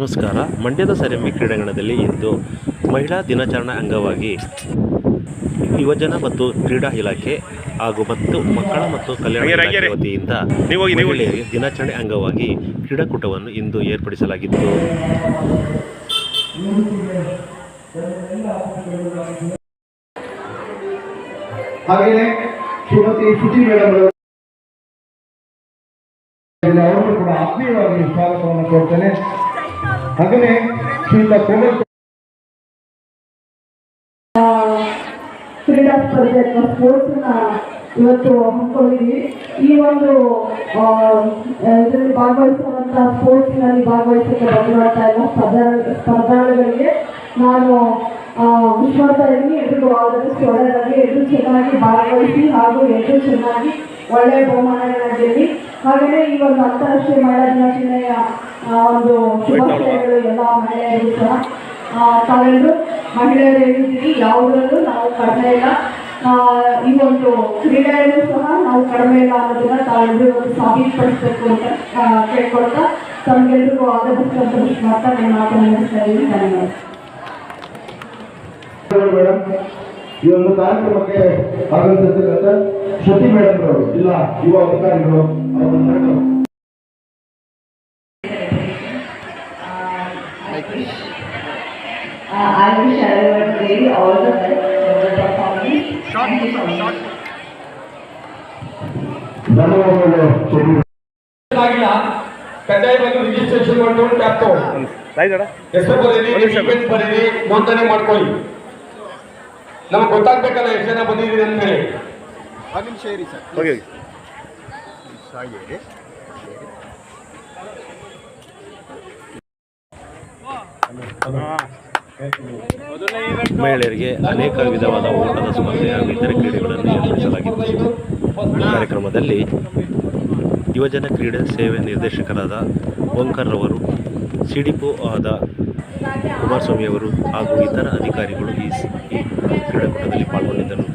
ನಮಸ್ಕಾರ. ಮಂಡ್ಯದ ಸೆರೆಮಿ ಕ್ರೀಡಾಂಗಣದಲ್ಲಿ ಇಂದು ಮಹಿಳಾ ದಿನಾಚರಣೆ ಅಂಗವಾಗಿ ಯುವಜನ ಮತ್ತು ಕ್ರೀಡಾ ಇಲಾಖೆ ಹಾಗೂ ಮಕ್ಕಳ ಮತ್ತು ಕಲ್ಯಾಣ ಇಲಾಖೆ ವತಿಯಿಂದ ಮಹಿಳೆಯರಿಗೆ ದಿನಾಚರಣೆ ಅಂಗವಾಗಿ ಕ್ರೀಡಾಕೂಟವನ್ನು ಇಂದು ಏರ್ಪಡಿಸಲಾಗಿತ್ತು. ಹಾಗೆಯೇ ಶ್ರೀಮತಿ ಶುಚಿ ಮೇಡಮ್ ಅವರು ಕೂಡ ಆತ್ಮೀಯವಾಗಿ ಸ್ವಾಗತವನ್ನು ಕೊಡ್ತೇನೆ. ಹಾಗೆಯೇ ಶ್ರೀಯುತ ಕೋಮಲ್ ಕ್ರೀಡಾ ಸ್ಪರ್ಧೆ ಅಥವಾ ಸ್ಪೋರ್ಟ್ಸ್ನ ಇವತ್ತು ಹಮ್ಮಿಕೊಂಡಿದ್ದೀವಿ. ಈ ಒಂದು ಇದರಲ್ಲಿ ಭಾಗವಹಿಸುವಂಥ ಸ್ಪೋರ್ಟ್ಸ್ನಲ್ಲಿ ಭಾಗವಹಿಸಕ್ಕೆ ಬಂದಿರುವಂಥ ಎಲ್ಲ ಸ್ಪರ್ಧಾಳುಗಳಿಗೆ ನಾನು ವಿಶ್ವಾಸ ಇರಲಿ, ಎಲ್ಲರೂ ಆದಷ್ಟು ಒಳ್ಳೆಯದಾಗಿ, ಎಲ್ಲರೂ ಚೆನ್ನಾಗಿ ಭಾಗವಹಿಸಿ ಹಾಗೂ ಎಲ್ಲರೂ ಚೆನ್ನಾಗಿ ಒಳ್ಳೆಯ ಬಹುಮಾನಗಳನ್ನ ಗೆಲ್ಲಿ. ಹಾಗೆಯೇ ಈ ಒಂದು ಅಂತಾರಾಷ್ಟ್ರೀಯ ಮಹಿಳಾ ದಿನಾಚರಣೆಯ ಒಂದು ಶುಭಾಶಯಗಳು ಎಲ್ಲ ಮಹಿಳೆಯರಿಗೂ ಸಹ. ತಾವೆಲ್ಲರೂ ಮಹಿಳೆಯರು ಹೇಳಿದ್ದೀವಿ, ಯಾವುದರಲ್ಲೂ ನಾವು ಕಡಿಮೆ ಇಲ್ಲ, ಈ ಒಂದು ಕ್ರೀಡೆಯಲ್ಲೂ ಸಹ ನಾವು ಕಡಿಮೆ ಇಲ್ಲ ಅನ್ನೋದನ್ನ ತಾವೆಲ್ಲರೂ ಒಂದು ಸಾಬೀತುಪಡಿಸಬೇಕು ಅಂತ ಕೇಳ್ಕೊಳ್ತಾ ತಮಗೆಲ್ಲರಿಗೂ ಆದಷ್ಟು ಅಂತ ಮಾಡ್ತಾ ನಾನು ಮಾತನಾಡಿಸ್ತಾ ಇದ್ದೀನಿ. ಧನ್ಯವಾದ ಮೇಡಮ್. ಈ ಒಂದು ಕಾರ್ಯಕ್ರಮಕ್ಕೆ ಆಗಮಿಸಿದಂತ ಶ್ರುತಿ ಮೇಡಮ್ ಅವರು ಇಲ್ಲ ಯುವ ಅಧಿಕಾರಿಗಳು I wish everyone really all the best for the performance. Thank you so much. ಧನ್ಯವಾದಗಳು. ಕಡ್ಡಾಯ ಬಂದು ರಿಜಿಸ್ಟ್ರೇಷನ್ ಮಾಡ್ಕೊಂಡು ಟ್ಯಾಪ್ ತಗೊಳ್ಳಿ, ಹೆಸರು ಬರೀರಿ, ಇವೆಂಟ್ ಬರೀರಿ, ನೋಂದಣಿ ಮಾಡ್ಕೊಳ್ಳಿ. ನಮಗೆ ಗೊತ್ತಾಗ್ಬೇಕಲ್ಲ ಎಷ್ಟು ಜನ ಬಂದಿದ್ದೀರಿ ಅಂದ್ಮೇಲೆ. ಮಹಿಳೆಯರಿಗೆ ಅನೇಕ ವಿಧವಾದ ಓಟದ ಸ್ಪರ್ಧೆ ಹಾಗೂ ಇತರೆ ಕ್ರೀಡೆಗಳನ್ನು ಏರ್ಪಡಿಸಲಾಗಿತ್ತು. ಕಾರ್ಯಕ್ರಮದಲ್ಲಿ ಯುವಜನ ಕ್ರೀಡೆ ಸೇವೆ ನಿರ್ದೇಶಕರಾದ ಓಂಕರ್ ರವರು, ಸಿಡಿಪೋ ಆದ ಕುಮಾರಸ್ವಾಮಿಯವರು ಹಾಗೂ ಇತರ ಅಧಿಕಾರಿಗಳು ಈ ಕ್ರೀಡಾಕೂಟದಲ್ಲಿ ಪಾಲ್ಗೊಂಡಿದ್ದರು.